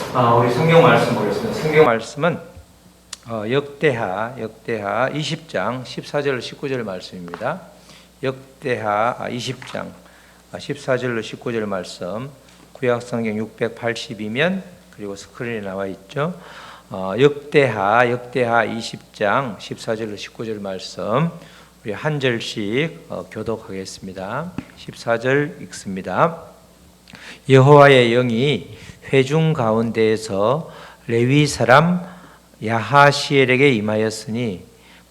우리 성경 말씀 보겠습니다. 성경 말씀은 역대하 20장 14절 19절 말씀입니다. 역대하 20장 14절로 19절 말씀, 구약 성경 682면 그리고 스크린에 나와 있죠. 역대하 20장 14절로 19절 말씀 우리 한 절씩 교독하겠습니다. 14절 읽습니다. 여호와의 영이 회중 가운데에서 레위 사람 야하시엘에게 임하였으니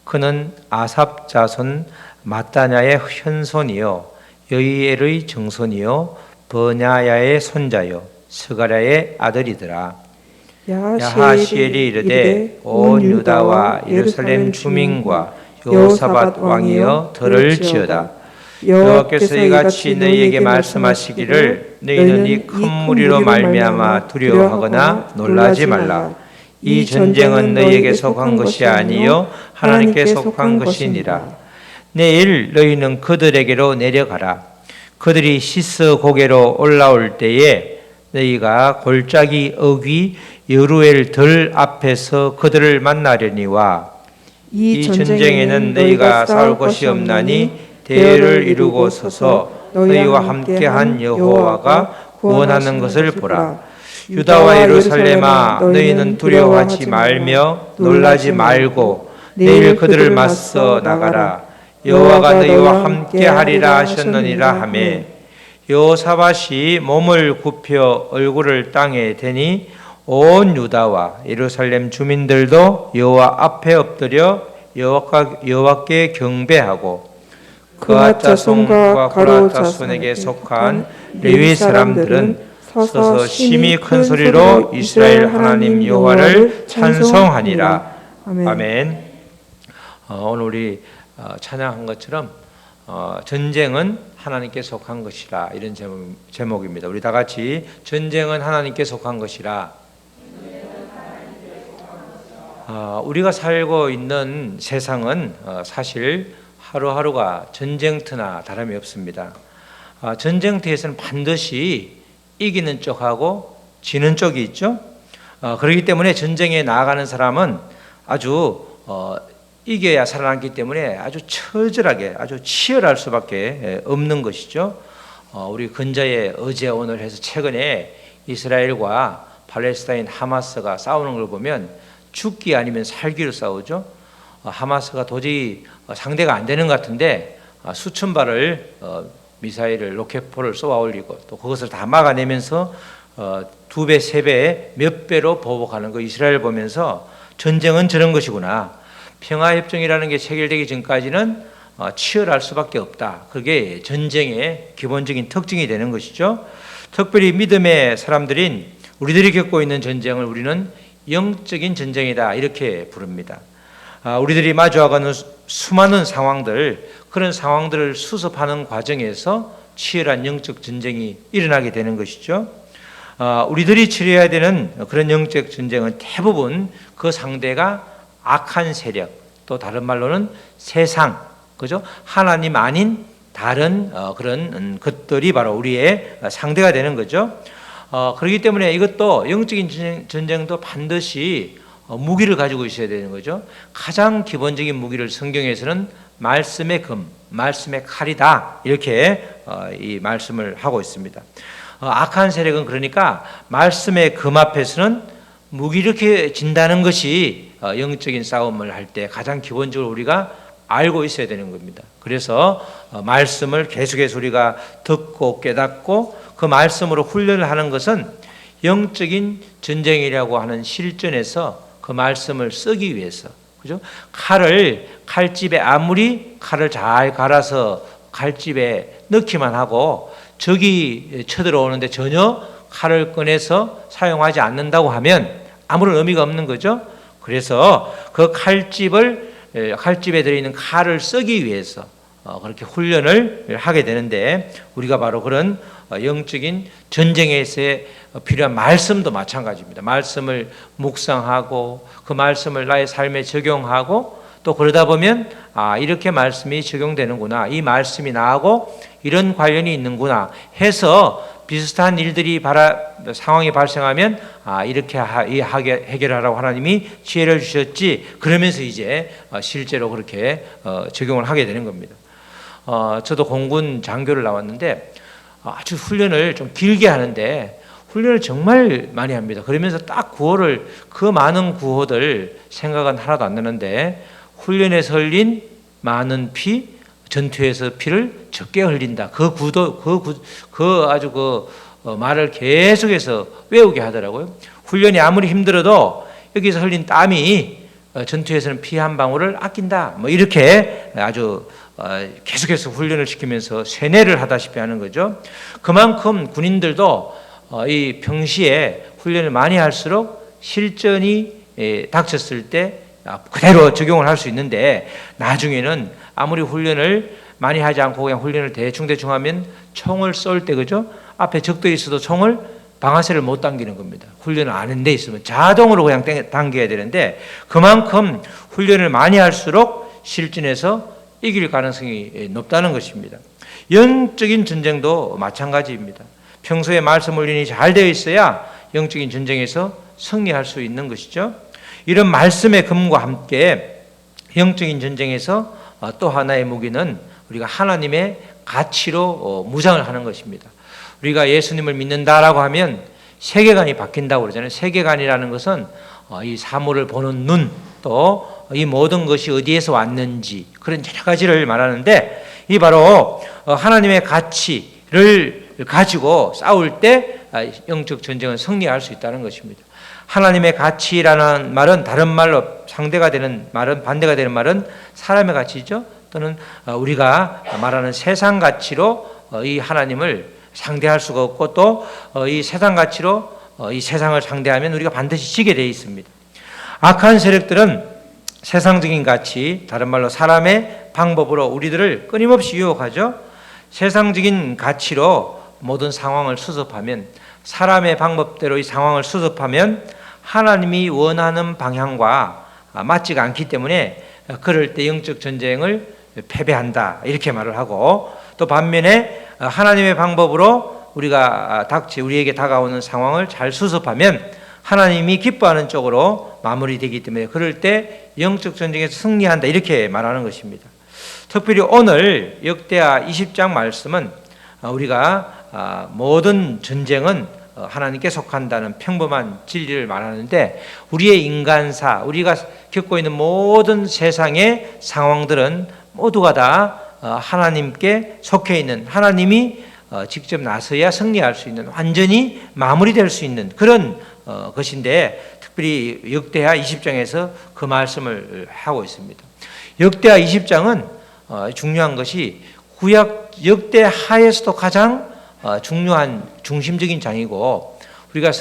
그는 아삽 자손 마따냐의 현손이요 여이엘의 정손이요 버냐야의 손자요 스가랴의 아들이더라. 야하시엘이 이르되 온 유다와 예루살렘 주민과 여호사밧 왕이여 들을지어다. 여호와께서 이같이 너희에게 말씀하시기를 너희는 이 큰 무리로 말미암아 두려워하거나 놀라지 말라. 이 전쟁은 너희에게 속한 것이 아니요 하나님께 속한 것이니라. 내일 너희는 그들에게로 내려가라. 그들이 시스 고개로 올라올 때에 너희가 골짜기 어귀 여루엘 들 앞에서 그들을 만나려니와 이 전쟁에는 너희가 싸울 것이 없나니 대열을 이루고 서서 너희와 함께한 여호와가 구원하는 것을 보라. 유다와 예루살렘아 너희는 두려워하지 말며 놀라지 말고 내일 그들을 맞서 나가라. 여호와가 너희와 함께하리라 하셨느니라 하매 여호사밧이 몸을 굽혀 얼굴을 땅에 대니 온 유다와 예루살렘 주민들도 여호와 앞에 엎드려 여호와께 경배하고 그앗 자손과 고라 자손에게 속한 레위 사람들은 서서 심히 큰 소리로 이스라엘 하나님 여호와를 찬송하니라. 아멘. 오늘 우리 찬양한 것처럼 전쟁은 하나님께 속한 것이라, 이런 제목입니다. 우리 다 같이 전쟁은 하나님께 속한 것이라. 우리가 살고 있는 세상은 사실 하루하루가 전쟁터나 다름이 없습니다. 전쟁터에서는 반드시 이기는 쪽하고 지는 쪽이 있죠. 그렇기 때문에 전쟁에 나아가는 사람은 아주 이겨야 살아남기 때문에 아주 처절하게 아주 치열할 수밖에 없는 것이죠. 우리 근자에 어제 오늘 해서 최근에 이스라엘과 팔레스타인 하마스가 싸우는 걸 보면 죽기 아니면 살기로 싸우죠. 하마스가 도저히 상대가 안 되는 것 같은데 수천 발을 미사일을 로켓포를 쏘아 올리고 또 그것을 다 막아내면서 2배, 3배, 몇 배로 보복하는 거 이스라엘 보면서 전쟁은 저런 것이구나. 평화협정이라는 게 체결되기 전까지는 치열할 수밖에 없다. 그게 전쟁의 기본적인 특징이 되는 것이죠. 특별히 믿음의 사람들인 우리들이 겪고 있는 전쟁을 우리는 영적인 전쟁이다 이렇게 부릅니다. 우리들이 마주하는 수많은 상황들, 그런 상황들을 수습하는 과정에서 치열한 영적 전쟁이 일어나게 되는 것이죠. 우리들이 치러야 되는 그런 영적 전쟁은 대부분 그 상대가 악한 세력, 또 다른 말로는 세상, 그죠? 하나님 아닌 다른 그런 것들이 바로 우리의 상대가 되는 거죠. 그렇기 때문에 이것도 영적인 전쟁도 반드시 무기를 가지고 있어야 되는 거죠. 가장 기본적인 무기를 성경에서는 말씀의 금, 말씀의 칼이다 이렇게 이 말씀을 하고 있습니다. 악한 세력은 그러니까 말씀의 금 앞에서는 무기력해진다는 것이 영적인 싸움을 할 때 가장 기본적으로 우리가 알고 있어야 되는 겁니다. 그래서 말씀을 계속해서 우리가 듣고 깨닫고 그 말씀으로 훈련을 하는 것은 영적인 전쟁이라고 하는 실전에서 그 말씀을 쓰기 위해서, 그죠? 칼집에 아무리 칼을 잘 갈아서 칼집에 넣기만 하고 적이 쳐들어오는데 전혀 칼을 꺼내서 사용하지 않는다고 하면 아무런 의미가 없는 거죠. 그래서 그 칼집에 들어있는 칼을 쓰기 위해서 그렇게 훈련을 하게 되는데 우리가 바로 그런 영적인 전쟁에서 필요한 말씀도 마찬가지입니다. 말씀을 묵상하고 그 말씀을 나의 삶에 적용하고 또 그러다 보면 이렇게 말씀이 적용되는구나, 이 말씀이 나하고 이런 관련이 있는구나 해서 비슷한 일들이 상황이 발생하면 이렇게 해결하라고 하나님이 지혜를 주셨지, 그러면서 이제 실제로 그렇게 적용을 하게 되는 겁니다. 저도 공군 장교를 나왔는데 아주 훈련을 좀 길게 하는데 훈련을 정말 많이 합니다. 그러면서 딱 그 많은 구호들 생각은 하나도 안 나는데, 훈련에서 흘린 많은 피, 전투에서 피를 적게 흘린다. 말을 계속해서 외우게 하더라고요. 훈련이 아무리 힘들어도 여기서 흘린 땀이 전투에서는 피 한 방울을 아낀다. 뭐 이렇게 아주 계속해서 훈련을 시키면서 세뇌를 하다시피 하는 거죠. 그만큼 군인들도 이 평시에 훈련을 많이 할수록 실전이 닥쳤을 때 그대로 적용을 할 수 있는데, 나중에는 아무리 훈련을 많이 하지 않고 그냥 훈련을 대충 하면 총을 쏠 때, 그죠? 앞에 적들이 있어도 총을 방아쇠를 못 당기는 겁니다. 훈련을 안 한 데 있으면 자동으로 그냥 당겨야 되는데, 그만큼 훈련을 많이 할수록 실전에서 이길 가능성이 높다는 것입니다. 영적인 전쟁도 마찬가지입니다. 평소에 말씀 훈련이 잘 되어 있어야 영적인 전쟁에서 승리할 수 있는 것이죠. 이런 말씀의 금과 함께 영적인 전쟁에서 또 하나의 무기는 우리가 하나님의 가치로 무장을 하는 것입니다. 우리가 예수님을 믿는다라고 하면 세계관이 바뀐다고 그러잖아요. 세계관이라는 것은 이 사물을 보는 눈, 또 이 모든 것이 어디에서 왔는지, 그런 여러 가지를 말하는데, 이 바로 하나님의 가치를 가지고 싸울 때 영적 전쟁은 승리할 수 있다는 것입니다. 하나님의 가치라는 말은 다른 말로 반대가 되는 말은 사람의 가치죠. 또는 우리가 말하는 세상 가치로 이 하나님을 상대할 수가 없고, 또 이 세상 가치로 이 세상을 상대하면 우리가 반드시 지게 되어 있습니다. 악한 세력들은 세상적인 가치, 다른 말로 사람의 방법으로 우리들을 끊임없이 유혹하죠. 세상적인 가치로 모든 상황을 수습하면, 사람의 방법대로 이 상황을 수습하면 하나님이 원하는 방향과 맞지가 않기 때문에 그럴 때 영적 전쟁을 패배한다, 이렇게 말을 하고, 또 반면에 하나님의 방법으로 우리에게 다가오는 상황을 잘 수습하면 하나님이 기뻐하는 쪽으로 마무리되기 때문에 그럴 때 영적 전쟁에서 승리한다, 이렇게 말하는 것입니다. 특별히 오늘 역대하 20장 말씀은 우리가 모든 전쟁은 하나님께 속한다는 평범한 진리를 말하는데, 우리의 인간사, 우리가 겪고 있는 모든 세상의 상황들은 모두가 다 하나님께 속해 있는, 하나님이 직접 나서야 승리할 수 있는, 완전히 마무리될 수 있는 그런 것인데, 특별히 역대하 20장에서 그 말씀을 하고 있습니다. 역대하 20장은 중요한 것이 구약 역대하에서도 가장 중요한 중심적인 장이고, 우리가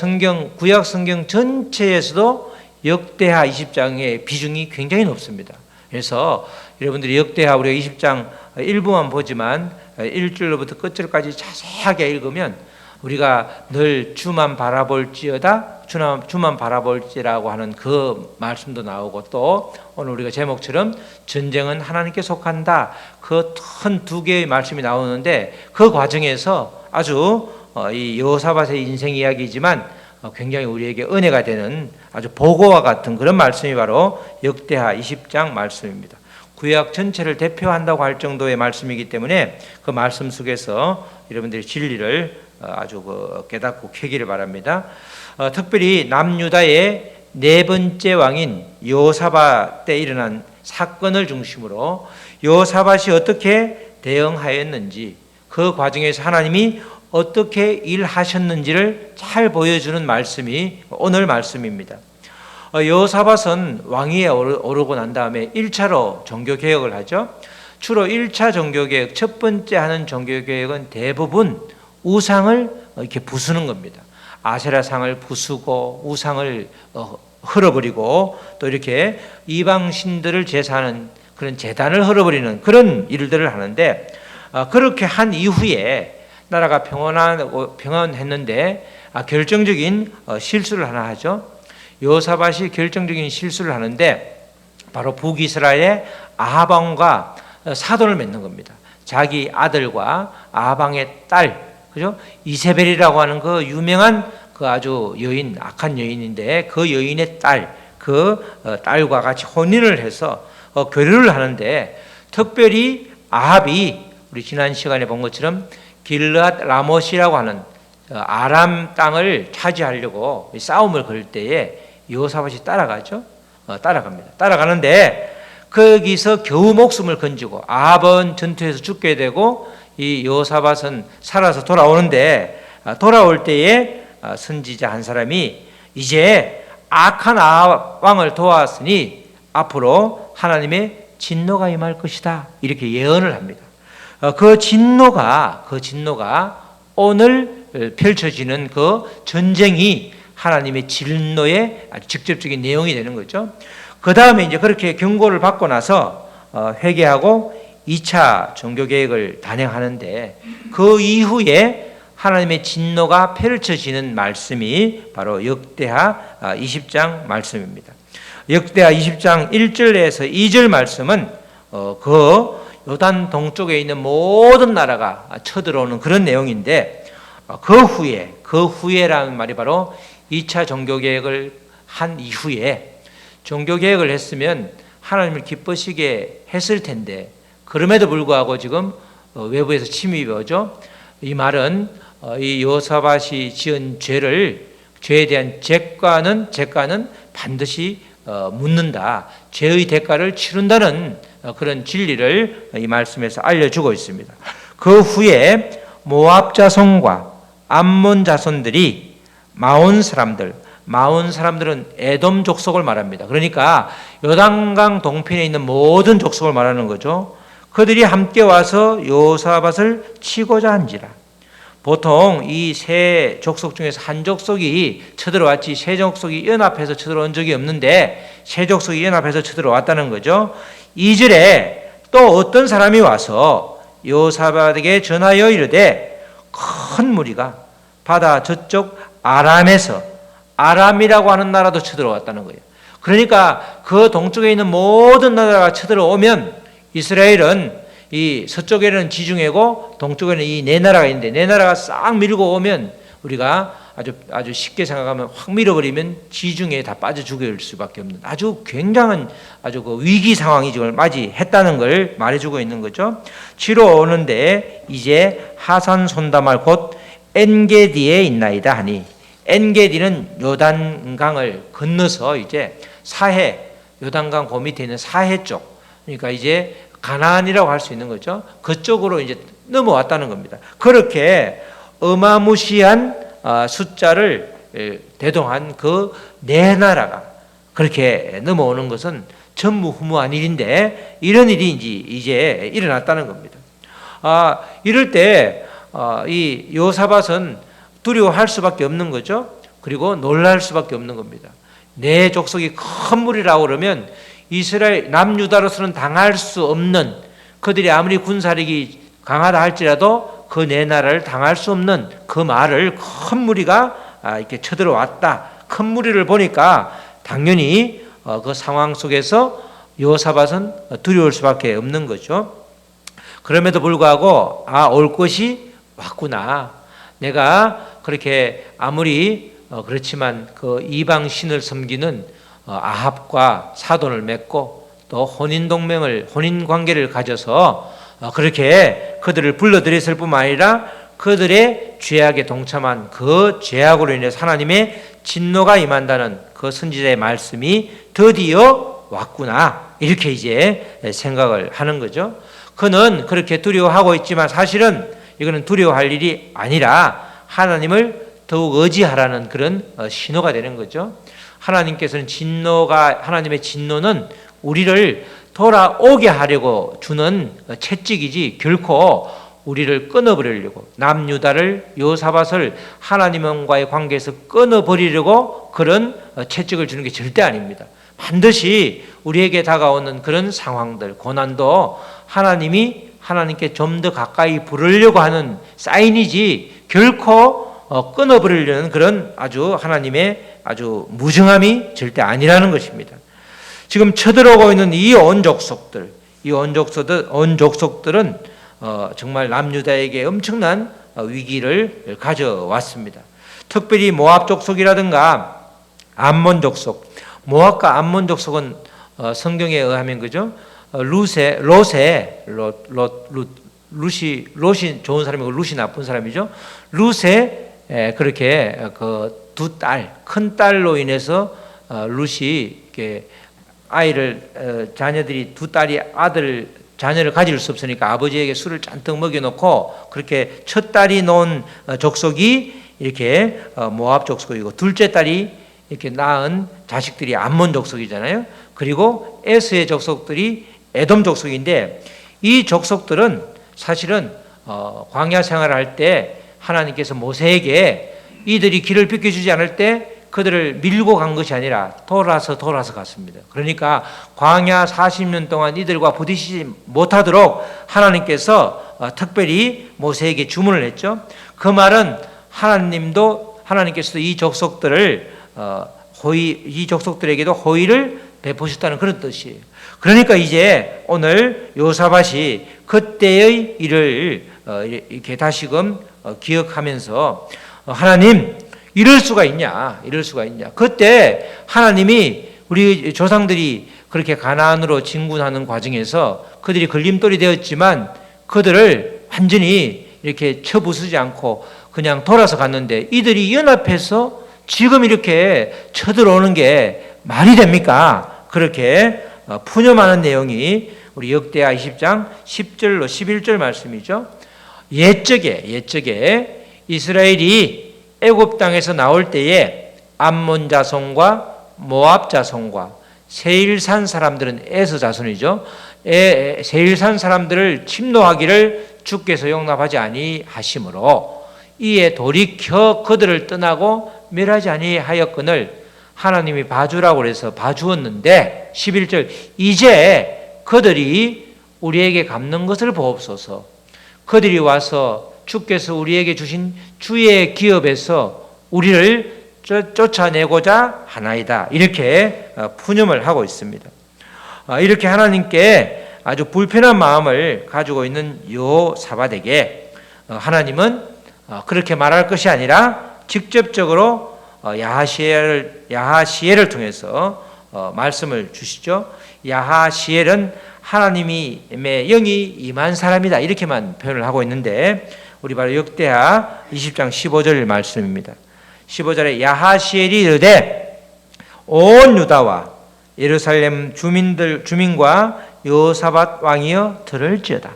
구약 성경 전체에서도 역대하 20장의 비중이 굉장히 높습니다. 그래서 여러분들이 역대하 우리가 20장 일부만 보지만 1절로부터 끝절까지 자세하게 읽으면 우리가 늘 주만 바라볼지어다, 주만 바라볼지라고 하는 그 말씀도 나오고, 또 오늘 우리가 제목처럼 전쟁은 하나님께 속한다, 그 큰 두 개의 말씀이 나오는데, 그 과정에서 아주 이 여호사밧의 인생 이야기이지만 굉장히 우리에게 은혜가 되는 아주 보고와 같은 그런 말씀이 바로 역대하 20장 말씀입니다. 구약 전체를 대표한다고 할 정도의 말씀이기 때문에 그 말씀 속에서 여러분들이 진리를 아주 깨닫고 캐기를 바랍니다. 특별히 남유다의 네 번째 왕인 여호사밧 때 일어난 사건을 중심으로 여호사밧이 어떻게 대응하였는지, 그 과정에서 하나님이 어떻게 일하셨는지를 잘 보여주는 말씀이 오늘 말씀입니다. 여호사밧은 왕위에 오르고 난 다음에 1차로 종교개혁을 하죠. 주로 1차 종교개혁, 첫 번째 하는 종교개혁은 대부분 우상을 이렇게 부수는 겁니다. 아세라상을 부수고 우상을 흘어버리고, 또 이렇게 이방 신들을 제사하는 그런 제단을 흘어버리는 그런 일들을 하는데, 그렇게 한 이후에 나라가 평안했는데 결정적인 실수를 하나 하죠. 여호사밧이 결정적인 실수를 하는데, 바로 북이스라엘의 아합 왕과 사돈을 맺는 겁니다. 자기 아들과 아합 왕의 딸, 그죠? 이세벨이라고 하는 그 유명한 그 아주 여인, 악한 여인인데 그 여인의 딸, 딸과 같이 혼인을 해서 교류를 하는데 특별히 아합이 우리 지난 시간에 본 것처럼 길르앗 라못이라고 하는 아람 땅을 차지하려고 싸움을 걸 때에 여호사밧이 따라가죠. 따라갑니다. 따라가는데 거기서 겨우 목숨을 건지고 아합은 전투에서 죽게 되고 이 여호사밧은 살아서 돌아오는데 돌아올 때에 선지자 한 사람이 이제 악한 아합 왕을 도왔으니 앞으로 하나님의 진노가 임할 것이다 이렇게 예언을 합니다. 그 진노가 오늘 펼쳐지는 그 전쟁이 하나님의 진노의 아주 직접적인 내용이 되는 거죠. 그 다음에 이제 그렇게 경고를 받고 나서 회개하고 2차 종교개혁을 단행하는데 그 이후에 하나님의 진노가 펼쳐지는 말씀이 바로 역대하 20장 말씀입니다. 역대하 20장 1절에서 2절 말씀은 그 요단 동쪽에 있는 모든 나라가 쳐들어오는 그런 내용인데 그 후에라는 말이 바로 2차 종교개혁을 한 이후에 종교개혁을 했으면 하나님을 기쁘시게 했을 텐데 그럼에도 불구하고 지금 외부에서 침입이 오죠. 이 말은 이 여호사밧이 지은 죄에 대한 죄가는 반드시 묻는다. 죄의 대가를 치른다는 그런 진리를 이 말씀에서 알려주고 있습니다. 그 후에 모압 자손과 암몬 자손들이 마온 사람들은 에돔 족속을 말합니다. 그러니까 요단강 동편에 있는 모든 족속을 말하는 거죠. 그들이 함께 와서 여호사밧을 치고자 한지라. 보통 이 세 족속 중에서 한 족속이 쳐들어왔지 세 족속이 연합해서 쳐들어온 적이 없는데 세 족속이 연합해서 쳐들어왔다는 거죠. 2절에 또 어떤 사람이 와서 여호사밧에게 전하여 이르되 큰 무리가 바다 저쪽 아람이라고 하는 나라도 쳐들어왔다는 거예요. 그러니까 그 동쪽에 있는 모든 나라가 쳐들어오면 이스라엘은 이 서쪽에는 지중해고 동쪽에는 이 네 나라가 있는데 네 나라가 싹 밀고 오면 우리가 아주 쉽게 생각하면 확 밀어버리면 지중해에 다 빠져 죽을 수밖에 없는 아주 굉장한 그 위기 상황이 지금 맞이했다는 걸 말해주고 있는 거죠. 치러 오는데 이제 하산 손다말 곧 엔게디에 있나이다 하니 엔게디는 요단강을 건너서 이제 요단강 그 밑에 있는 사해 쪽 그러니까 이제 가나안이라고 할 수 있는 거죠. 그쪽으로 이제 넘어왔다는 겁니다. 그렇게 어마무시한 숫자를 대동한 그 네 나라가 그렇게 넘어오는 것은 전무후무한 일인데 이런 일이 이제 일어났다는 겁니다. 이럴 때 이 여호사밧은 두려워할 수밖에 없는 거죠. 그리고 놀랄 수밖에 없는 겁니다. 내 족속이 큰 무리라고 그러면 이스라엘 남유다로서는 당할 수 없는 그들이 아무리 군사력이 강하다 할지라도 그 네 나라를 당할 수 없는 그 말을 큰 무리가 이렇게 쳐들어왔다. 큰 무리를 보니까 당연히 그 상황 속에서 여호사밧은 두려울 수밖에 없는 거죠. 그럼에도 불구하고 올 것이 왔구나. 내가 그렇게 아무리 그렇지만 그 이방 신을 섬기는 아합과 사돈을 맺고 또 혼인 관계를 가져서 그렇게 그들을 불러들였을 뿐만 아니라 그들의 죄악에 동참한 그 죄악으로 인해서 하나님의 진노가 임한다는 그 선지자의 말씀이 드디어 왔구나. 이렇게 이제 생각을 하는 거죠. 그는 그렇게 두려워하고 있지만 사실은 이거는 두려워할 일이 아니라 하나님을 더욱 의지하라는 그런 신호가 되는 거죠. 하나님께서는 하나님의 진노는 우리를 돌아오게 하려고 주는 채찍이지 결코 우리를 끊어버리려고 남유다를 여호사밧을 하나님과의 관계에서 끊어버리려고 그런 채찍을 주는 게 절대 아닙니다. 반드시 우리에게 다가오는 그런 상황들, 고난도 하나님께 좀 더 가까이 부르려고 하는 사인이지 결코 끊어버리려는 그런 하나님의 무정함이 절대 아니라는 것입니다. 지금 쳐들어오고 있는 이 온 족속들은 정말 남유다에게 엄청난 위기를 가져왔습니다. 특별히 모압 족속이라든가 암몬 족속, 모압과 암몬 족속은 성경에 의하면 그죠? 룻이 좋은 사람이고 룻이 나쁜 사람이죠. 룻의 그렇게 그 두 딸, 큰 딸로 인해서 룻이 이렇게 자녀들이 두 딸이 자녀를 가질 수 없으니까 아버지에게 술을 잔뜩 먹여놓고 그렇게 첫 딸이 놓은 족속이 이렇게 모압 족속이고 둘째 딸이 이렇게 낳은 자식들이 암몬 족속이잖아요. 그리고 에스의 족속들이 에돔 족속인데 이 족속들은 사실은 광야 생활할 때 하나님께서 모세에게 이들이 길을 비켜주지 않을 때 그들을 밀고 간 것이 아니라 돌아서 갔습니다. 그러니까 광야 40년 동안 이들과 부딪히지 못하도록 하나님께서 특별히 모세에게 주문을 했죠. 그 말은 하나님께서도 이 족속들에게도 호의를 베푸셨다는 그런 뜻이에요. 그러니까 이제 오늘 요사밧이 그때의 일을 이렇게 다시금 기억하면서 하나님 이럴 수가 있냐? 그때 하나님이 우리 조상들이 그렇게 가나안으로 진군하는 과정에서 그들이 걸림돌이 되었지만 그들을 완전히 이렇게 쳐부수지 않고 그냥 돌아서 갔는데 이들이 연합해서 지금 이렇게 쳐들어오는 게 말이 됩니까? 그렇게 푸념하는 내용이 우리 역대하 20장 10절로 11절 말씀이죠. 옛적에 이스라엘이 애굽 땅에서 나올 때에 암몬 자손과 모압 자손과 세일산 사람들은 에서 자손이죠. 세일산 사람들을 침노하기를 주께서 용납하지 아니하심으로 이에 돌이켜 그들을 떠나고 멸하지 아니하였거늘 하나님이 봐주라고 해서 봐주었는데 11절 이제 그들이 우리에게 갚는 것을 보옵소서. 그들이 와서 주께서 우리에게 주신 주의 기업에서 우리를 쫓아내고자 하나이다. 이렇게 푸념을 하고 있습니다. 이렇게 하나님께 아주 불편한 마음을 가지고 있는 요사밧에게 하나님은 그렇게 말할 것이 아니라 직접적으로 야하시엘을 통해서 말씀을 주시죠. 야하시엘은 하나님의 영이 임한 사람이다. 이렇게만 표현을 하고 있는데 우리 바로 역대하 20장 15절 말씀입니다. 15절에 야하시엘이 이르되 온 유다와 예루살렘 주민과 요사밧 왕이여 들을지어다.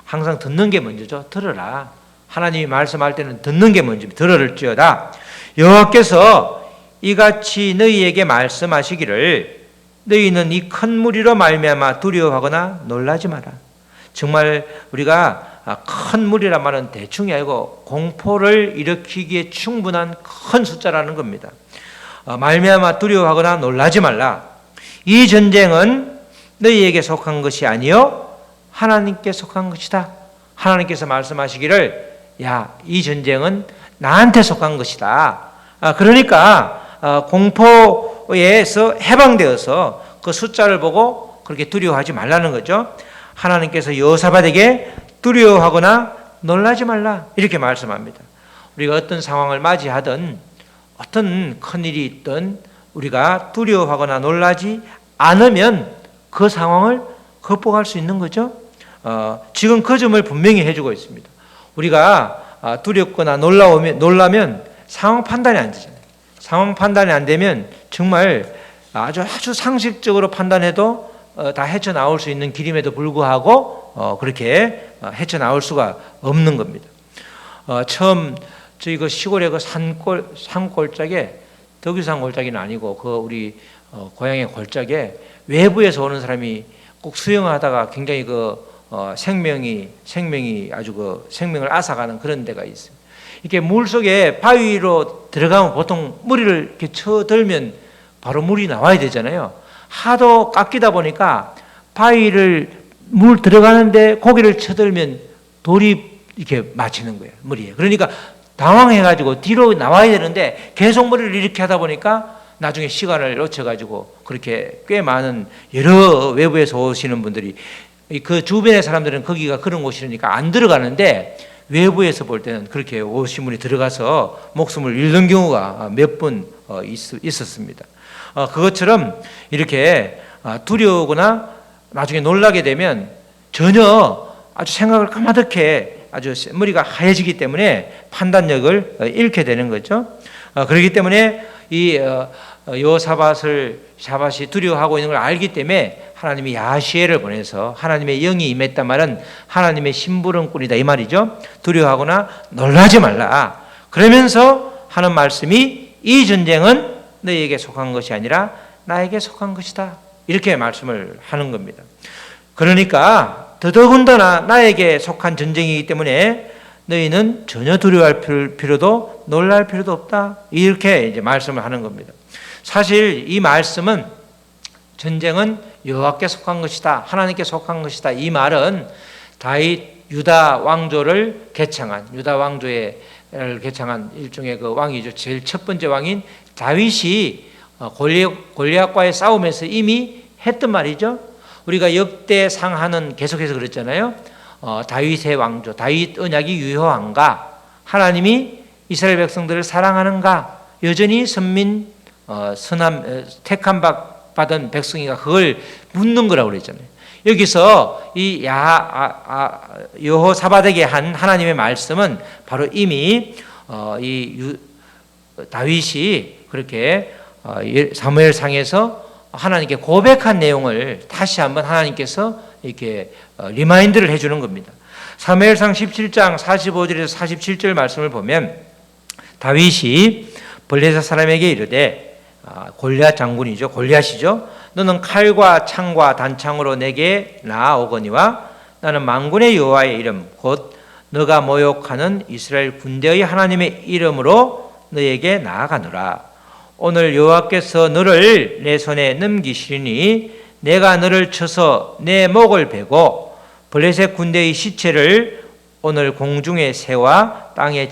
항상 듣는 게 먼저죠. 들으라. 하나님이 말씀할 때는 듣는 게 먼저입니다. 들을지어다. 여호와께서 이같이 너희에게 말씀하시기를 너희는 이 큰 무리로 말미암아 두려워하거나 놀라지 마라. 정말 우리가 큰 무리란 말은 대충이 아니고 공포를 일으키기에 충분한 큰 숫자라는 겁니다. 말미암아 두려워하거나 놀라지 말라. 이 전쟁은 너희에게 속한 것이 아니요 하나님께 속한 것이다. 하나님께서 말씀하시기를 이 전쟁은 나한테 속한 것이다. 그러니까 공포에서 해방되어서 그 숫자를 보고 그렇게 두려워하지 말라는 거죠. 하나님께서 여호사밧에게 두려워하거나 놀라지 말라 이렇게 말씀합니다. 우리가 어떤 상황을 맞이하든 어떤 큰일이 있든 우리가 두려워하거나 놀라지 않으면 그 상황을 극복할 수 있는 거죠. 지금 그 점을 분명히 해주고 있습니다. 우리가 두렵거나 놀라면 상황 판단이 안 되잖아요. 상황 판단이 안 되면 정말 아주 상식적으로 판단해도 다 헤쳐나올 수 있는 길임에도 불구하고 그렇게 헤쳐나올 수가 없는 겁니다. 처음 저희 그 시골의 그 산골짜기에 덕유산 골짜기는 아니고 그 우리 고향의 골짜기에 외부에서 오는 사람이 꼭 수영하다가 굉장히 생명이 아주 생명을 앗아가는 그런 데가 있어요. 이렇게 물 속에 바위로 들어가면 보통 머리를 이렇게 쳐들면 바로 물이 나와야 되잖아요. 하도 깎이다 보니까 바위를 물 들어가는데 고개를 쳐들면 돌이 이렇게 맞히는 거예요, 머리에. 그러니까 당황해가지고 뒤로 나와야 되는데 계속 머리를 이렇게 하다 보니까 나중에 시간을 놓쳐가지고 그렇게 꽤 많은 여러 외부에서 오시는 분들이 그 주변의 사람들은 거기가 그런 곳이니까 안 들어가는데 외부에서 볼 때는 그렇게 오시문이 들어가서 목숨을 잃는 경우가 몇 번 있었습니다. 그것처럼 이렇게 두려우거나 나중에 놀라게 되면 전혀 아주 생각을 까마득해 아주 머리가 하얘지기 때문에 판단력을 잃게 되는 거죠. 그렇기 때문에 이 여호사밧이 두려워하고 있는 걸 알기 때문에 하나님이 야시엘을 보내서 하나님의 영이 임했단 말은 하나님의 심부름꾼이다 이 말이죠. 두려워하거나 놀라지 말라. 그러면서 하는 말씀이 이 전쟁은 너희에게 속한 것이 아니라 나에게 속한 것이다. 이렇게 말씀을 하는 겁니다. 그러니까 더더군다나 나에게 속한 전쟁이기 때문에 너희는 전혀 두려워할 필요도 놀랄 필요도 없다. 이렇게 이제 말씀을 하는 겁니다. 사실 이 말씀은 전쟁은 여호와께 속한 것이다. 하나님께 속한 것이다. 이 말은 다윗 유다 왕조를 개창한 유다 왕조를 개창한 일종의 그 왕이죠. 제일 첫 번째 왕인 다윗이 골리앗과의 싸움에서 이미 했던 말이죠. 우리가 역대상하는 계속해서 그랬잖아요. 다윗의 왕조, 다윗 언약이 유효한가? 하나님이 이스라엘 백성들을 사랑하는가? 여전히 택함 받은 백성이가 그걸 묻는 거라고 그랬잖아요. 여기서 이 여호사밧에게 한 하나님의 말씀은 바로 이미 다윗이 그렇게 사무엘상에서 하나님께 고백한 내용을 다시 한번 하나님께서 이렇게 리마인드를 해주는 겁니다. 사무엘상 17장 45절에서 47절 말씀을 보면 다윗이 블레셋 사람에게 이르되 골리앗 장군이죠. 골리앗이죠. 너는 칼과 창과 단창으로 내게 나아오거니와 나는 만군의 여호와의 이름 곧 너가 모욕하는 이스라엘 군대의 하나님의 이름으로 너에게 나아가노라. 오늘 여호와께서 너를 내 손에 넘기시리니 내가 너를 쳐서 내 목을 베고 블레셋 군대의 시체를 오늘 공중의 새와 땅의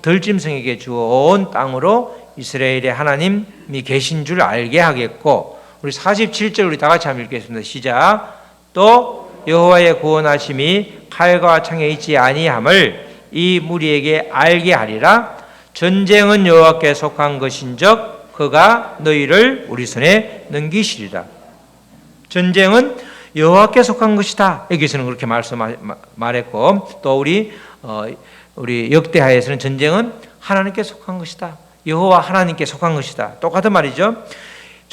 들짐승에게 주어온 땅으로 이스라엘의 하나님이 계신 줄 알게 하겠고, 우리 47절 우리 다 같이 한번 읽겠습니다. 시작. 또 여호와의 구원하심이 칼과 창에 있지 아니함을 이 무리에게 알게 하리라. 전쟁은 여호와께 속한 것인즉 그가 너희를 우리 손에 넘기시리라. 전쟁은 여호와께 속한 것이다. 여기서는 그렇게 말했고, 또 우리 역대하에서는 전쟁은 하나님께 속한 것이다. 여호와 하나님께 속한 것이다. 똑같은 말이죠.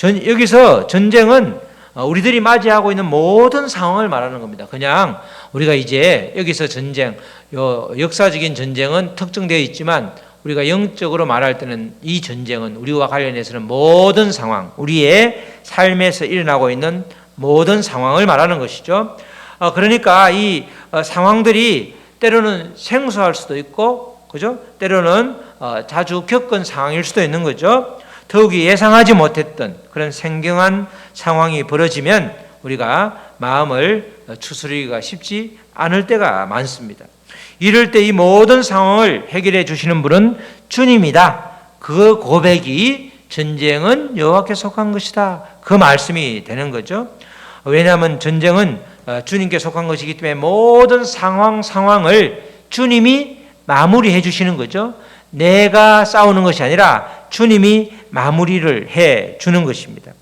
여기서 전쟁은 우리들이 맞이하고 있는 모든 상황을 말하는 겁니다. 그냥 우리가 이제 여기서 전쟁, 역사적인 전쟁은 특정되어 있지만 우리가 영적으로 말할 때는 이 전쟁은 우리와 관련해서는 모든 상황, 우리의 삶에서 일어나고 있는 모든 상황을 말하는 것이죠. 그러니까 이 상황들이 때로는 생소할 수도 있고, 그죠? 때로는 자주 겪은 상황일 수도 있는 거죠. 더욱이 예상하지 못했던 그런 생경한 상황이 벌어지면 우리가 마음을 추스르기가 쉽지 않을 때가 많습니다. 이럴 때 이 모든 상황을 해결해 주시는 분은 주님이다. 그 고백이 전쟁은 여호와께 속한 것이다. 그 말씀이 되는 거죠. 왜냐하면 전쟁은 주님께 속한 것이기 때문에 모든 상황을 주님이 마무리해 주시는 거죠. 내가 싸우는 것이 아니라 주님이 마무리를 해 주는 것입니다.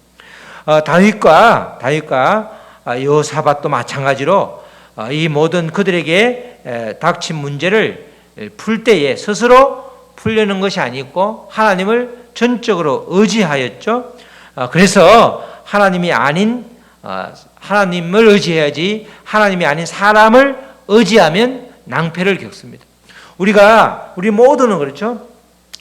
다윗과 여호사밧도 마찬가지로 이 모든 그들에게 닥친 문제를 풀 때에 스스로 풀려는 것이 아니고 하나님을 전적으로 의지하였죠. 그래서 하나님을 의지해야지 하나님이 아닌 사람을 의지하면 낭패를 겪습니다. 우리 모두는 그렇죠.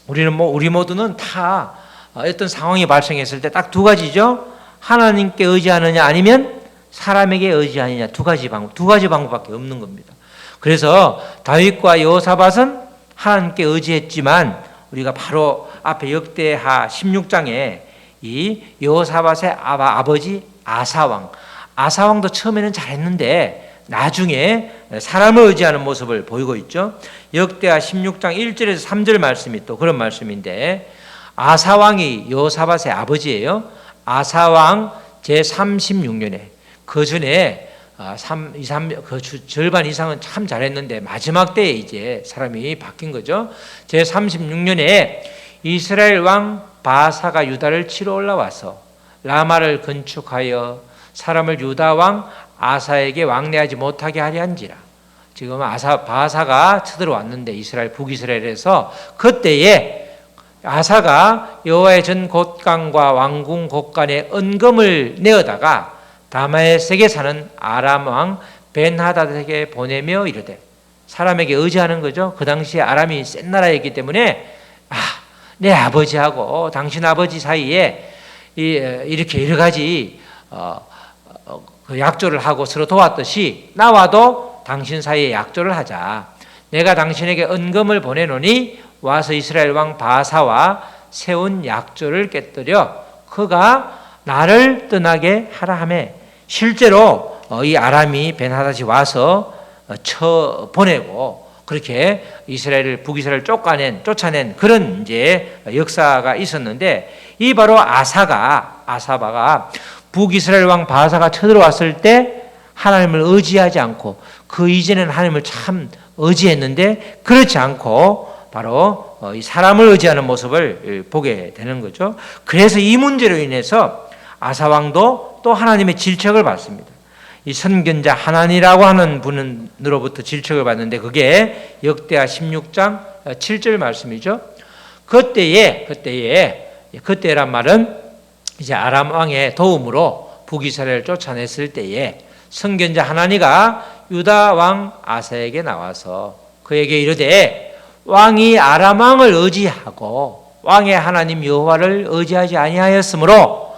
우리 모두는 다 어떤 상황이 발생했을 때 딱 두 가지죠. 하나님께 의지하느냐 아니면 사람에게 의지하느냐 두 가지 방법밖에 없는 겁니다. 그래서 다윗과 여호사밧은 하나님께 의지했지만 우리가 바로 앞에 역대하 16장에 이 여호사밧의 아버지 아사왕도 처음에는 잘했는데 나중에 사람을 의지하는 모습을 보이고 있죠. 역대하 16장 1절에서 3절 말씀이 또 그런 말씀인데, 아사왕이 여호사밧의 아버지예요. 아사왕 제36년에 그 전에 절반 이상은 참 잘했는데 마지막 때에 이제 사람이 바뀐 거죠. 제 36년에 이스라엘 왕 바사가 유다를 치러 올라와서 라마를 건축하여 사람을 유다 왕 아사에게 왕래하지 못하게 하려 한지라. 지금 바사가 쳐들어왔는데 이스라엘 북이스라엘에서 그때에 아사가 여호와의 전 곳간과 왕궁 곳간에 은금을 내어다가 다메섹에 사는 아람 왕 벤하닷에게 보내며 이르되, 사람에게 의지하는 거죠. 그 당시에 아람이 센 나라였기 때문에 내 아버지하고 당신 아버지 사이에 이렇게 여러 가지 그 약조를 하고 서로 도왔듯이 나와도 당신 사이에 약조를 하자. 내가 당신에게 은금을 보내노니 와서 이스라엘 왕 바사와 세운 약조를 깨뜨려 그가 나를 떠나게 하라 하매, 실제로 이 아람이 벤하닷이 와서 쳐 보내고 그렇게 이스라엘을 북이스라엘을 쫓아낸 그런 이제 역사가 있었는데, 이 바로 아사바가 북이스라엘 왕 바사가 쳐들어왔을 때 하나님을 의지하지 않고, 그 이전에는 하나님을 참 의지했는데 그렇지 않고 바로 이 사람을 의지하는 모습을 보게 되는 거죠. 그래서 이 문제로 인해서 아사 왕도 또 하나님의 질책을 받습니다. 이 선견자 하나니라고 하는 분으로부터 질책을 받는데 그게 역대하 16장 7절 말씀이죠. 그때란 말은 이제 아람 왕의 도움으로 북이스라엘을 쫓아냈을 때에 선견자 하나니가 유다 왕 아사에게 나와서 그에게 이르되, 왕이 아람 왕을 의지하고 왕의 하나님 여호와를 의지하지 아니하였으므로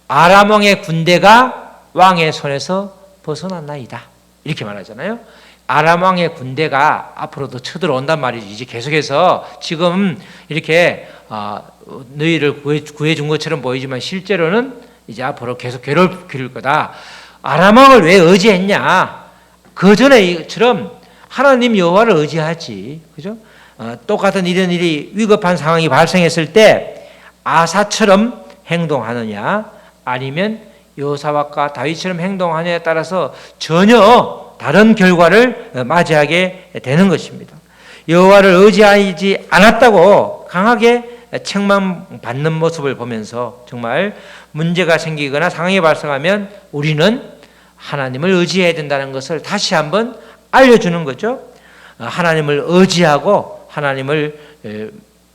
아람 왕의 군대가 왕의 손에서 벗어났나이다. 이렇게 말하잖아요. 아람 왕의 군대가 앞으로도 쳐들어온단 말이지. 이제 계속해서 지금 이렇게 너희를 구해준 것처럼 보이지만 실제로는 이제 앞으로 계속 괴롭힐 거다. 아람 왕을 왜 의지했냐? 그 전에 이처럼 하나님 여호와를 의지하지, 그죠? 똑같은 이런 일이 위급한 상황이 발생했을 때 아사처럼 행동하느냐, 아니면 여호사밧과 다윗처럼 행동하느냐에 따라서 전혀 다른 결과를 맞이하게 되는 것입니다. 여호와를 의지하지 않았다고 강하게 책망받는 모습을 보면서 정말 문제가 생기거나 상황이 발생하면 우리는 하나님을 의지해야 된다는 것을 다시 한번 알려주는 거죠. 하나님을 의지하고 하나님을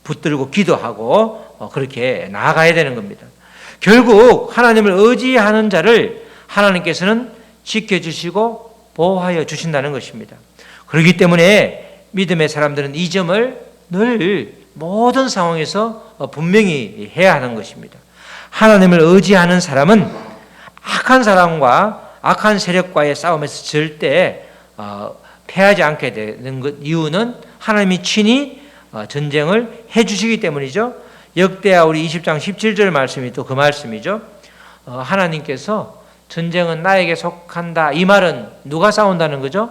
붙들고 기도하고 그렇게 나아가야 되는 겁니다. 결국 하나님을 의지하는 자를 하나님께서는 지켜주시고 보호하여 주신다는 것입니다. 그렇기 때문에 믿음의 사람들은 이 점을 늘 모든 상황에서 분명히 해야 하는 것입니다. 하나님을 의지하는 사람은 악한 사람과 악한 세력과의 싸움에서 절대 패하지 않게 되는 것, 이유는 하나님이 친히 전쟁을 해주시기 때문이죠. 역대하 우리 20장 17절 말씀이 또 그 말씀이죠. 하나님께서 전쟁은 나에게 속한다. 이 말은 누가 싸운다는 거죠?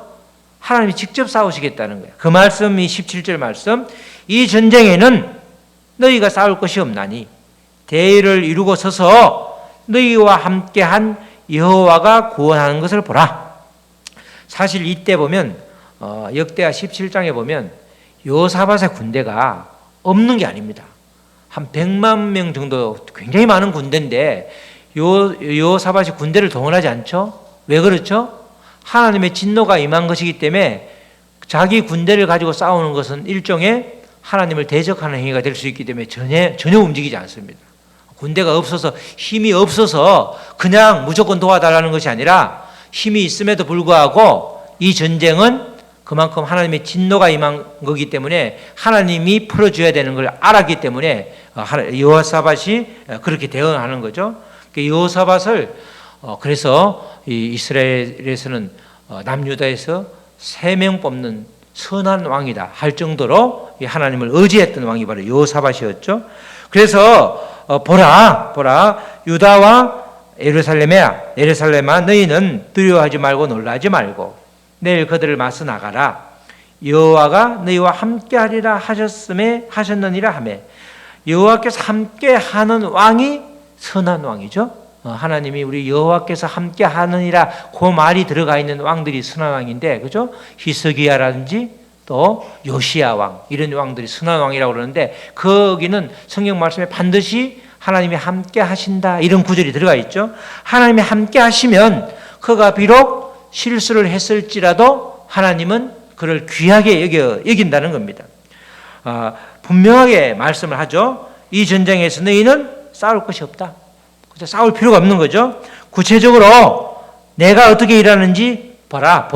하나님이 직접 싸우시겠다는 거예요. 그 말씀이 17절 말씀. 이 전쟁에는 너희가 싸울 것이 없나니 대의를 이루고 서서 너희와 함께한 여호와가 구원하는 것을 보라. 사실 이때 보면 역대하 17장에 보면 여호사밧의 군대가 없는 게 아닙니다. 한 100만 명 정도 굉장히 많은 군대인데 여호사밧이 군대를 동원하지 않죠? 왜 그렇죠? 하나님의 진노가 임한 것이기 때문에 자기 군대를 가지고 싸우는 것은 일종의 하나님을 대적하는 행위가 될 수 있기 때문에 전혀 움직이지 않습니다. 군대가 없어서, 힘이 없어서 그냥 무조건 도와달라는 것이 아니라 힘이 있음에도 불구하고 이 전쟁은 그만큼 하나님의 진노가 임한 거기 때문에 하나님이 풀어줘야 되는 걸 알았기 때문에 여호사밧이 그렇게 대응하는 거죠. 여호사밧을 그래서 이스라엘에서는 남유다에서 3명 뽑는 선한 왕이다 할 정도로 하나님을 의지했던 왕이 바로 여호사밧이었죠. 그래서 보라 유다와 예루살렘아 너희는 두려워하지 말고 놀라지 말고 내일 그들을 맞서 나가라. 여호와가 너희와 함께하리라 하셨느니라 하매, 여호와께서 함께하는 왕이 선한 왕이죠. 하나님이 우리 여호와께서 함께 하느니라 그 말이 들어가 있는 왕들이 선한 왕인데, 그죠? 히스기야라든지 또 요시야 왕, 이런 왕들이 선한 왕이라고 그러는데, 거기는 성경 말씀에 반드시 하나님이 함께 하신다 이런 구절이 들어가 있죠. 하나님이 함께 하시면 그가 비록 실수를 했을지라도 하나님은 그를 귀하게 여긴다는 겁니다. 분명하게 말씀을 하죠. 이 전쟁에서 너희는 싸울 것이 없다. 싸울 필요가 없는 거죠. 구체적으로 내가 어떻게 일하는지 보라.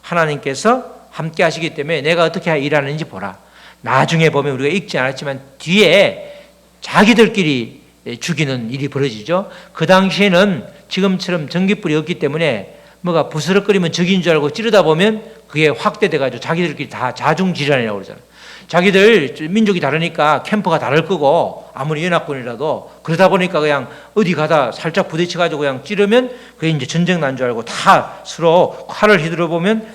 하나님께서 함께 하시기 때문에 내가 어떻게 일하는지 보라. 나중에 보면 우리가 읽지 않았지만 뒤에 자기들끼리 죽이는 일이 벌어지죠. 그 당시에는 지금처럼 전기불이 없기 때문에 뭐가 부스럭거리면 적인 줄 알고 찌르다 보면 그게 확대돼가지고 자기들끼리 다 자중질환이라고 그러잖아요. 자기들 민족이 다르니까 캠프가 다를 거고 아무리 연합군이라도 그러다 보니까 그냥 어디 가다 살짝 부딪혀가지고 그냥 찌르면 그게 이제 전쟁 난 줄 알고 다 서로 칼을 휘두르 보면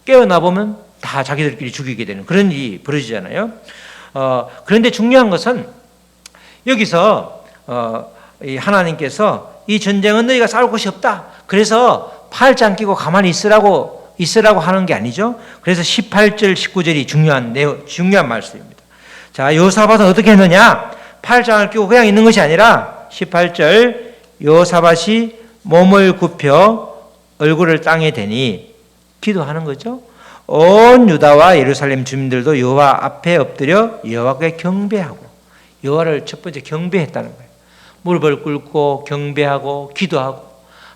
깨어나 보면 다 자기들끼리 죽이게 되는 그런 일이 벌어지잖아요. 그런데 중요한 것은 여기서 이 하나님께서 이 전쟁은 너희가 싸울 것이 없다. 그래서 팔짱 끼고 가만히 있으라고 하는 게 아니죠. 그래서 18절 19절이 중요한 말씀입니다. 자, 여호사밧은 어떻게 했느냐? 팔짱을 끼고 그냥 있는 것이 아니라 18절 여호사밧이 몸을 굽혀 얼굴을 땅에 대니 기도하는 거죠. 온 유다와 예루살렘 주민들도 여호와 앞에 엎드려 여호와께 경배하고, 여호와를 첫 번째 경배했다는 거예요. 무릎을 꿇고 경배하고 기도하고,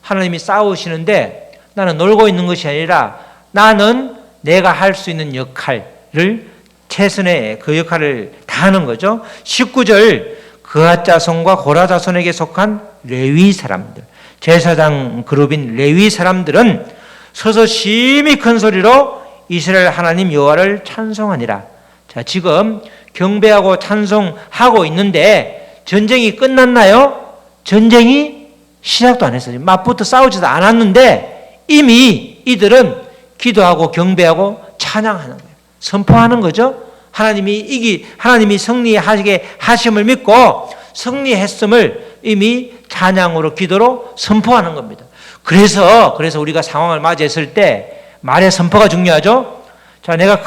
하나님이 싸우시는데 나는 놀고 있는 것이 아니라 나는 내가 할 수 있는 역할을 최선의 그 역할을 다하는 거죠. 19절 그앗 자손과 고라 자손에게 속한 레위 사람들, 제사장 그룹인 레위 사람들은 서서 심히 큰 소리로 이스라엘 하나님 여호와를 찬송하니라. 자, 지금 경배하고 찬송하고 있는데 전쟁이 끝났나요? 전쟁이 시작도 안 했어요. 맞붙어 싸우지도 않았는데 이미 이들은 기도하고 경배하고 찬양하는 거예요. 선포하는 거죠. 하나님이 승리하시게 하심을 믿고 승리했음을 이미 찬양으로 기도로 선포하는 겁니다. 그래서 우리가 상황을 맞이했을 때 말의 선포가 중요하죠. 자, 내가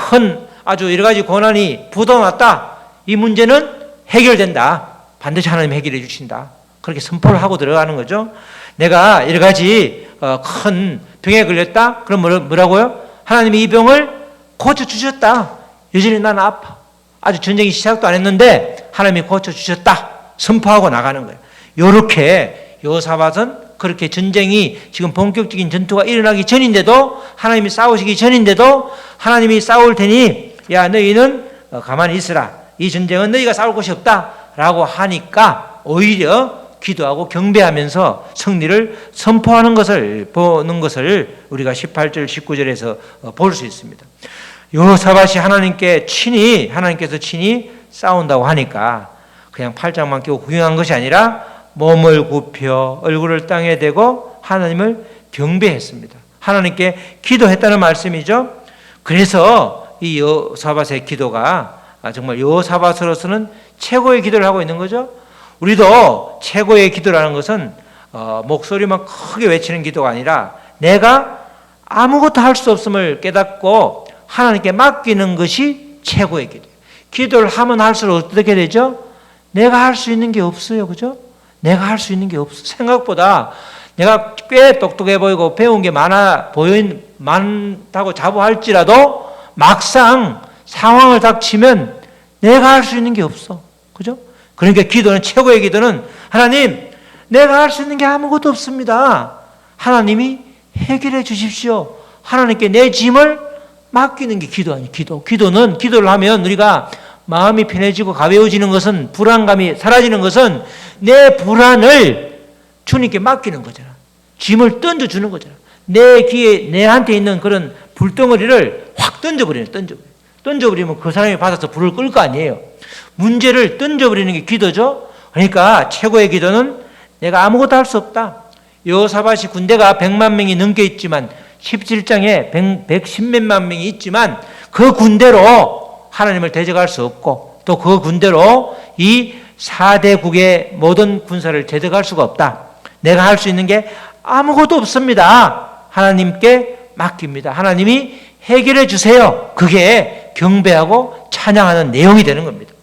아주 여러 가지 고난이 부도났다. 이 문제는 해결된다. 반드시 하나님이 해결해 주신다. 그렇게 선포를 하고 들어가는 거죠. 내가 여러 가지 큰 병에 걸렸다. 그럼 뭐라고요? 하나님이 이 병을 고쳐주셨다. 여전히 나는 아파. 아주 전쟁이 시작도 안 했는데 하나님이 고쳐주셨다. 선포하고 나가는 거예요. 이렇게 여호사밧은 그렇게 전쟁이 지금 본격적인 전투가 일어나기 전인데도, 하나님이 싸우시기 전인데도 하나님이 싸울 테니 야 너희는 가만히 있으라. 이 전쟁은 너희가 싸울 것이 없다 라고 하니까 오히려 기도하고 경배하면서 승리를 선포하는 것을 보는 것을 우리가 18절 19절에서 볼 수 있습니다. 여호사밧이 하나님께서 친히 싸운다고 하니까 그냥 팔짱만 끼고 구경한 것이 아니라 몸을 굽혀 얼굴을 땅에 대고 하나님을 경배했습니다. 하나님께 기도했다는 말씀이죠. 그래서 이 여호사밧의 기도가 정말 여호사밧으로서는 최고의 기도를 하고 있는 거죠. 우리도 최고의 기도라는 것은 목소리만 크게 외치는 기도가 아니라 내가 아무것도 할 수 없음을 깨닫고 하나님께 맡기는 것이 최고의 기도예요. 기도를 하면 할수록 어떻게 되죠? 내가 할 수 있는 게 없어요. 그죠? 내가 할 수 있는 게 없어. 생각보다 내가 꽤 똑똑해 보이고 배운 게 많다고 자부할지라도 막상 상황을 닥치면 내가 할 수 있는 게 없어. 그죠? 그러니까 최고의 기도는 하나님, 내가 할 수 있는 게 아무것도 없습니다. 하나님이 해결해 주십시오. 하나님께 내 짐을 맡기는 게 기도 아니에요. 기도를 하면 우리가 마음이 편해지고 가벼워지는 것은, 불안감이 사라지는 것은 내 불안을 주님께 맡기는 거잖아. 짐을 던져주는 거잖아. 내한테 있는 그런 불덩어리를 확 던져버리면 그 사람이 받아서 불을 끌 거 아니에요. 문제를 던져버리는 게 기도죠. 그러니까 최고의 기도는 내가 아무것도 할 수 없다. 여호사밧이 군대가 100만 명이 넘게 있지만 17장에 110몇만 명이 있지만 그 군대로 하나님을 대적할 수 없고 또 그 군대로 이 4대국의 모든 군사를 대적할 수가 없다. 내가 할 수 있는 게 아무것도 없습니다. 하나님께 맡깁니다. 하나님이 해결해 주세요. 그게 경배하고 찬양하는 내용이 되는 겁니다.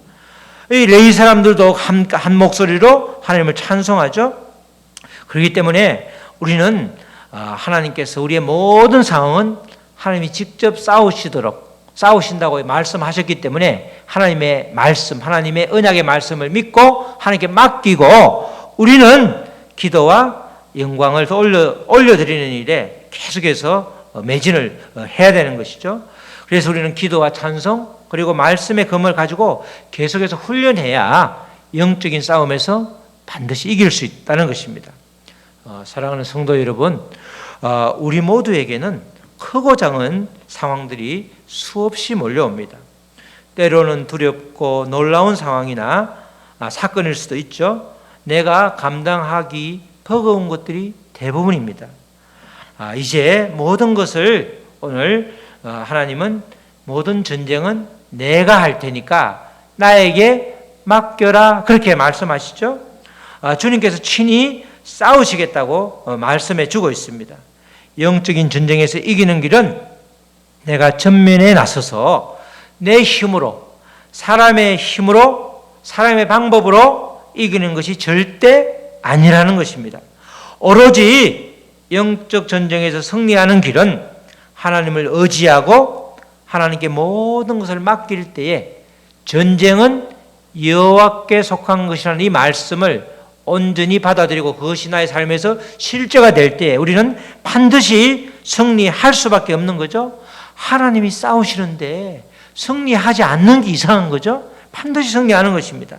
이 레위 사람들도 한 목소리로 하나님을 찬송하죠. 그렇기 때문에 우리는 하나님께서 우리의 모든 상황은 하나님이 직접 싸우신다고 말씀하셨기 때문에 하나님의 말씀, 하나님의 언약의 말씀을 믿고 하나님께 맡기고 우리는 기도와 영광을 올려드리는 일에 계속해서 매진을 해야 되는 것이죠. 그래서 우리는 기도와 찬송 그리고 말씀의 검을 가지고 계속해서 훈련해야 영적인 싸움에서 반드시 이길 수 있다는 것입니다. 사랑하는 성도 여러분, 우리 모두에게는 크고 작은 상황들이 수없이 몰려옵니다. 때로는 두렵고 놀라운 상황이나 사건일 수도 있죠. 내가 감당하기 버거운 것들이 대부분입니다. 이제 모든 것을 오늘 하나님은 모든 전쟁은 내가 할 테니까 나에게 맡겨라 그렇게 말씀하시죠. 주님께서 친히 싸우시겠다고 말씀해 주고 있습니다. 영적인 전쟁에서 이기는 길은 내가 전면에 나서서 내 힘으로 사람의 방법으로 이기는 것이 절대 아니라는 것입니다. 오로지 영적 전쟁에서 승리하는 길은 하나님을 의지하고 하나님께 모든 것을 맡길 때에 전쟁은 여호와께 속한 것이라는 이 말씀을 온전히 받아들이고 그것이 나의 삶에서 실제가 될 때에 우리는 반드시 승리할 수밖에 없는 거죠. 하나님이 싸우시는데 승리하지 않는 게 이상한 거죠. 반드시 승리하는 것입니다.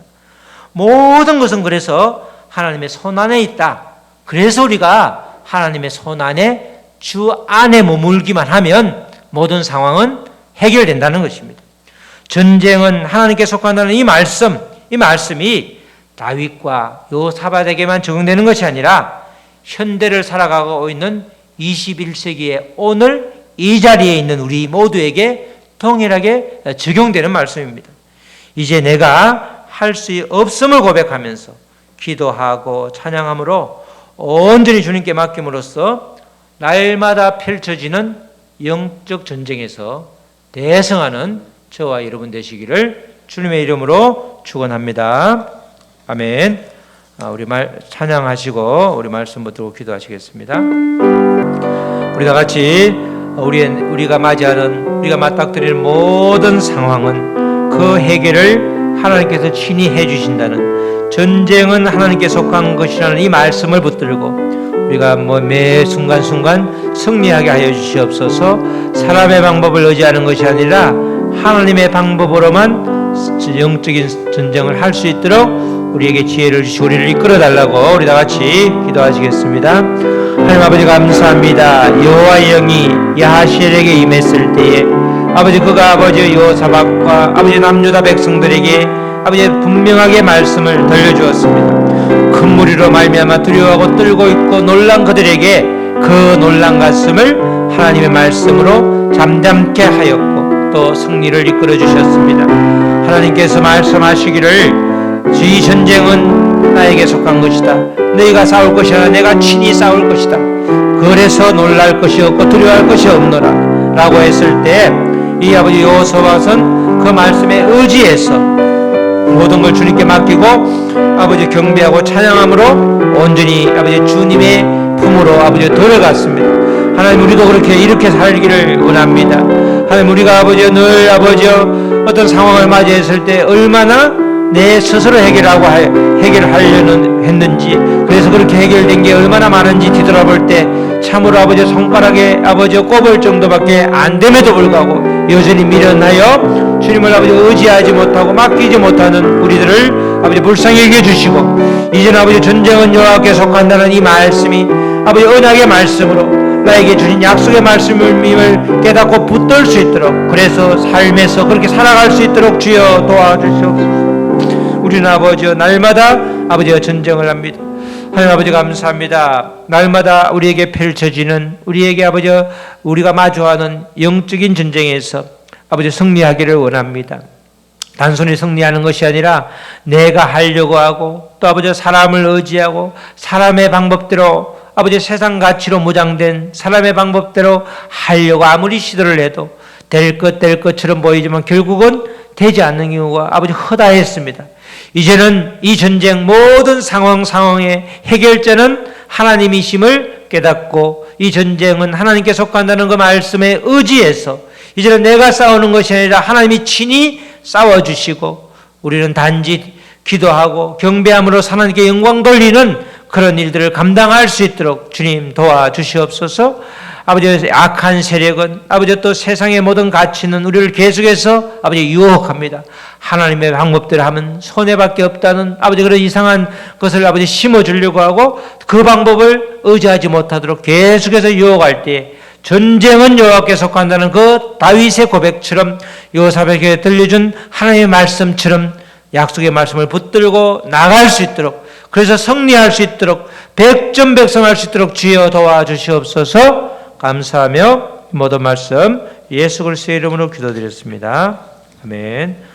모든 것은 그래서 하나님의 손안에 있다. 그래서 우리가 하나님의 손안에 주 안에 머물기만 하면 모든 상황은 해결된다는 것입니다. 전쟁은 하나님께 속한다는 이 말씀이 다윗과 요사밧에게만 적용되는 것이 아니라 현대를 살아가고 있는 21세기의 오늘 이 자리에 있는 우리 모두에게 동일하게 적용되는 말씀입니다. 이제 내가 할 수 없음을 고백하면서 기도하고 찬양함으로 온전히 주님께 맡김으로써 날마다 펼쳐지는 영적 전쟁에서 대승하는 저와 여러분 되시기를 주님의 이름으로 축원합니다. 아멘. 우리 찬양하시고 우리 말씀 붙들고 기도하시겠습니다. 우리 다 같이 우리가 맞닥뜨릴 모든 상황은 그 해결을 하나님께서 친히 해주신다는, 전쟁은 하나님께 속한 것이라는 이 말씀을 붙들고 우리가 매 순간순간 승리하게 하여 주시옵소서. 사람의 방법을 의지하는 것이 아니라 하나님의 방법으로만 영적인 전쟁을 할 수 있도록 우리에게 지혜를 주시고 우리를 이끌어 달라고 우리 다 같이 기도하시겠습니다. 하나님 아버지 감사합니다. 여호와의 영이 야하시엘에게 임했을 때에 아버지 그가 아버지 여호사밧과 아버지 남유다 백성들에게 아버지 분명하게 말씀을 들려주었습니다. 큰 무리로 말미암아 두려워하고 떨고 있고 놀란 그들에게 그 놀란 가슴을 하나님의 말씀으로 잠잠케 하였고 또 승리를 이끌어 주셨습니다. 하나님께서 말씀하시기를 이 전쟁은 나에게 속한 것이다. 너희가 싸울 것이 아니라 내가 친히 싸울 것이다. 그래서 놀랄 것이 없고 두려워할 것이 없노라 라고 했을 때 이 아버지 여호사밧은 그 말씀에 의지해서 모든 걸 주님께 맡기고 아버지 경배하고 찬양함으로 온전히 아버지 주님의 품으로 아버지 들어갔습니다. 하나님 우리도 이렇게 살기를 원합니다. 하나님 우리가 아버지 늘 아버지 어떤 상황을 맞이했을 때 얼마나 내 스스로 해결하려는 했는지, 그래서 그렇게 해결된 게 얼마나 많은지 뒤돌아볼 때 참으로 아버지 손가락에 아버지 꼽을 정도밖에 안 됨에도 불구하고 여전히 미련하여 주님을 아버지 의지하지 못하고 맡기지 못하는 우리들을 아버지 불쌍히 여겨주시고, 이제는 아버지 전쟁은 여호와께 속한다는 이 말씀이 아버지 언약의 말씀으로 나에게 주신 약속의 말씀을 깨닫고 붙들 수 있도록, 그래서 삶에서 그렇게 살아갈 수 있도록 주여 도와주시옵소서. 우리는 아버지 날마다 아버지와 전쟁을 합니다. 하나님 아버지 감사합니다. 날마다 우리에게 펼쳐지는 우리에게 아버지 우리가 마주하는 영적인 전쟁에서 아버지 승리하기를 원합니다. 단순히 승리하는 것이 아니라 내가 하려고 하고 또 아버지 사람을 의지하고 사람의 방법대로 아버지 세상 가치로 무장된 사람의 방법대로 하려고 아무리 시도를 해도 될 것처럼 보이지만 결국은 되지 않는 경우가 아버지 허다했습니다. 이제는 이 전쟁 모든 상황의 해결자는 하나님이심을 깨닫고 이 전쟁은 하나님께 속한다는 그 말씀에 의지해서 이제는 내가 싸우는 것이 아니라 하나님이 친히 싸워주시고 우리는 단지 기도하고 경배함으로 하나님께 영광 돌리는 그런 일들을 감당할 수 있도록 주님 도와주시옵소서. 아버지 악한 세력은 아버지 또 세상의 모든 가치는 우리를 계속해서 아버지 유혹합니다. 하나님의 방법대로 하면 손해밖에 없다는 아버지 그런 이상한 것을 아버지 심어주려고 하고 그 방법을 의지하지 못하도록 계속해서 유혹할 때에 전쟁은 여호와께 속한다는 그 다윗의 고백처럼 요사백에게 들려준 하나님의 말씀처럼 약속의 말씀을 붙들고 나갈 수 있도록 그래서 승리할 수 있도록 백전백승할 수 있도록 주여 도와주시옵소서. 감사하며 모든 말씀 예수 그리스도의 이름으로 기도드렸습니다. 아멘.